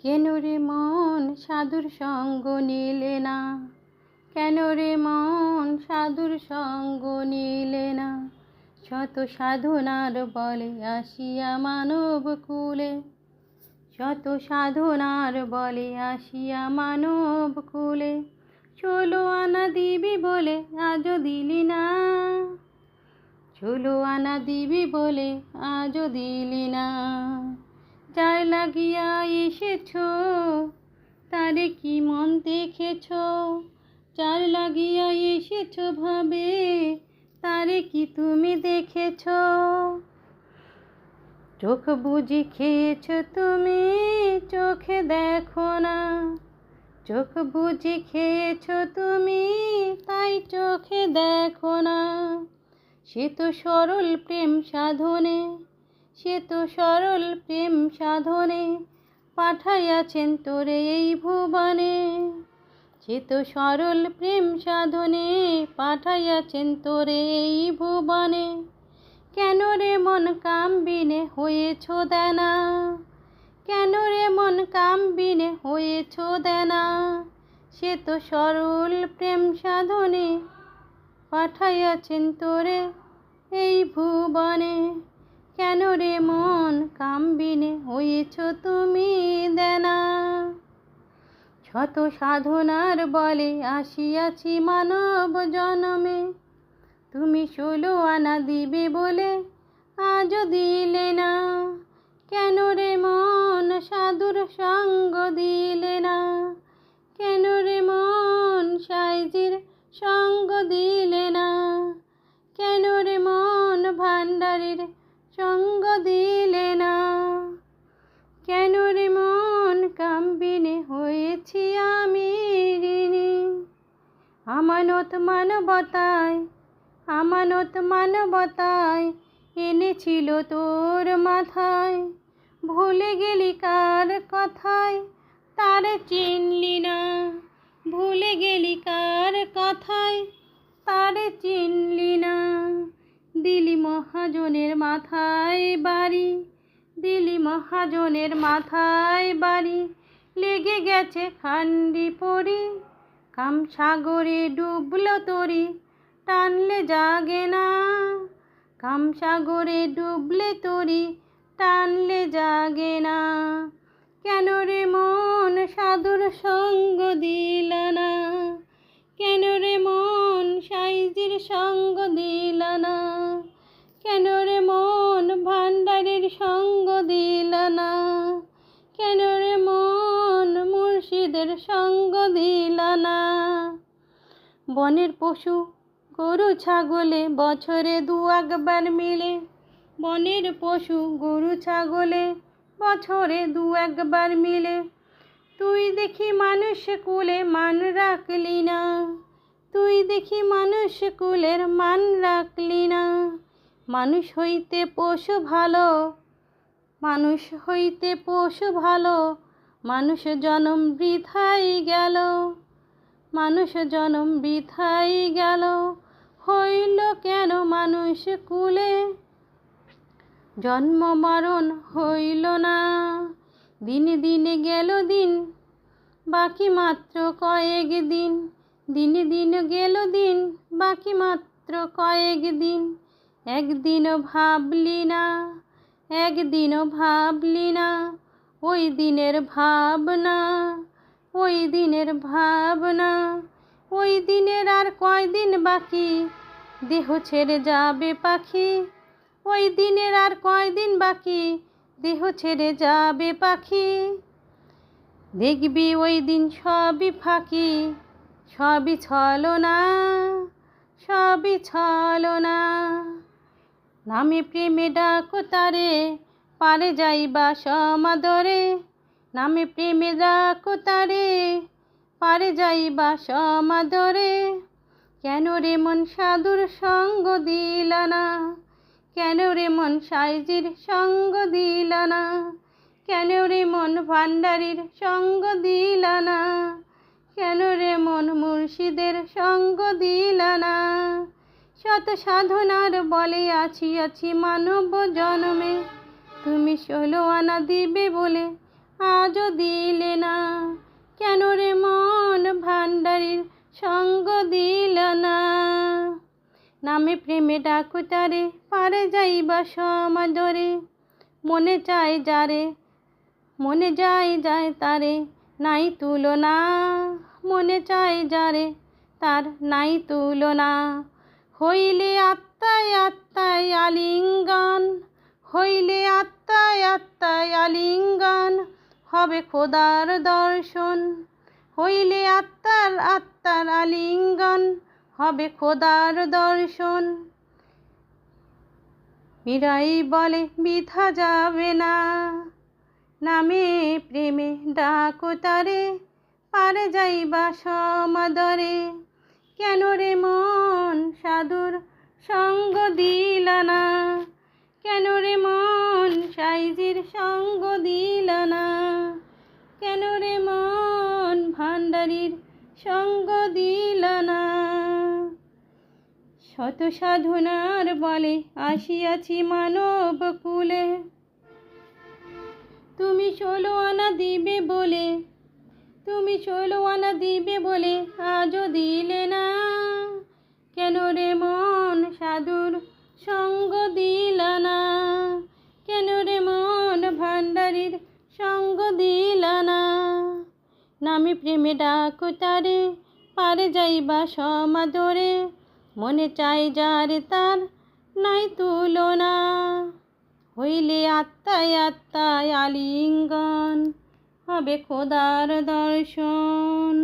কেন রে মন সাধুর সঙ্গ নিলে না? কেন রে মন সাধুর সঙ্গ নিলে না? শত সাধনার বলে আসিয়া মানব কুলে, শত সাধনার বলে আসিয়া মানব কুলে। 16 আনা দিবি বলে আজও দিলি না, 16 আনা দিবি বলে আজও দিলি না। যার লাগিয়া এসেছ তারে কি মন দেখেছ? যার লাগিয়া এসেছ ভাবে তারে কি তুমি দেখেছ? চোখ বুঝি খেয়েছ তুমি, চোখে দেখো না। চোখ বুঝি খেয়েছ তুমি, তাই চোখে দেখো না। সে তো সরল প্রেম সাধনে, সে তো সরল প্রেম সাধনে পাঠাইয়াছেন তোরে এই ভুবনে। সে তো সরল প্রেম সাধনে পাঠাইয়াছেন তোরে এই ভুবনে। কেন রে মন কামবিনে হয়েছ দেনা? কেন রে মন কামবিনে হয়েছ দেনা? সে তো সরল প্রেম সাধনে পাঠাইয়াছেন তোরে এই ভুবনে। কেন রে মন কামবিনে হয়েছ তুমি দেনা? শত সাধনার বলে আসিয়াছি মানব জনমে, তুমি 16 আনা দিবে বলে আজও দিলে না। কেন রে মন সাধুর সঙ্গ দিলে না? কেন রে মন সাইজির সঙ্গ দিলে না? কেন রে মন ভান্ডারীর সঙ্গ দিলে না? কেন রে মন কামবিনে হয়েছি আমি ঋণী? আমানত মানবতায়, আমানত মানবতায় এনেছিল তোর মাথায়। ভুলে গেলি কার কথায় তারে চিনলি না? ভুলে গেলি কার কথায় তারে চিনলি না? দিলি মহাজনের মাথায় বাড়ি, দিলি মহাজনের মাথায় বাড়ি। লেগে গেছে খান্ডি পড়ি, কামসাগরে ডুবলো তরি টানলে জাগে না। কামসাগরে ডুবলে তরি টানলে জাগে না। কেন রে মন সাধুর সঙ্গ দিলা না? কেন রে মন সাইজির সঙ্গ দিলা না? কেন রে মন ভান্ডারীর সঙ্গ দিলা না? কেন রে মন মুর্শিদের সঙ্গ দিলা না? বনের পশু গরু ছাগলে বছরে 2-1 মিলে, বনের পশু গরু ছাগলে বছরে 2-1 মিলে। তুই দেখি মানুষ কুলে মান রাখলি না, তুই দেখি মানুষ কুলের মান রাখলি না। মানুষ হইতে পশু ভালো, মানুষ হইতে পশু ভালো, মানুষ জনম বৃথাই গেল, মানুষ জনম বৃথাই গেল। হইল কেন মানুষ কুলে জন্ম মরণ হইল না? দিনে দিনে গেল দিন, বাকি মাত্র কয়েক দিন। দিনে দিনে গেল দিন, বাকি মাত্র কয়েক দিন। একদিনও ভাবলি না, একদিনও ভাবলি না ওই দিনের ভাবনা, ওই দিনের ভাবনা। ওই দিনের আর কয়দিন বাকি, দেহ ছেড়ে যাবে পাখি। ওই দিনের আর কয়দিন বাকি, দেহ ছেড়ে যাবে পাখি। দেখবি ওই দিন সবই ফাঁকি, সবই ছলনা, সবই ছলনা। নামে প্রেমে ডাকো তারে পারে যাইবা সমাদরে, নামে প্রেমে ডাকো তারে পারে যাইবা সমাদরে। কেন রে মন সাধুর সঙ্গ দিলা না? কেন রে মন সাইজির সঙ্গ দিলা না? কেন রে মন ভান্ডারীর সঙ্গ দিলা না? কেন রে মন মুর্শিদের সঙ্গ দিলা না? শত সাধনার বলে আছি মানব জনমে, তুমি 16 আনা দিবে বলে আজও দিলে না। কেন রে মন ভান্ডারির সঙ্গ দিল না? নামে প্রেমে ডাকো তারে, পারে যাইবা সমাদরে। মনে চায় যারে, মনে যায় তারে, নাই তুলনা। মনে চায় যারে, তার নাই তুলনা। হইলে আত্মায় আত্মায় আলিঙ্গন, হইলে আত্মায় আত্মায় আলিঙ্গন, হবে খোদার দর্শন। হইলে আত্মার আত্মার আলিঙ্গন, হবে খোদার দর্শন। মীরাই বলে বৃথা যাবে না, নামে প্রেমে ডাকো তারে, পারে যাইবা সমাদরে। কেন রে মন সাধুর সঙ্গ দিলা না? কেন রে মন সাইজির সঙ্গ দিলা না? কেন রে মন ভান্ডারির সঙ্গ দিলা না? শত সাধনার বলে আসিয়াছি মানব কুলে, তুমি 16 আনা দিবে বলে, তুমি 16 আনা দিবে বলে আজও দিলে না। কেন রে মন সাধুর সঙ্গ দিলা না? কেন রে মন ভান্ডারির সঙ্গ দিলা না? নামে প্রেমে ডাকো তারে, পারে যাইবা সমাদরে। মনে চাই যারে, তার নাই তুলনা। হইলে আত্মায় আত্মায় আলিঙ্গন, হবে খোদার দর্শন।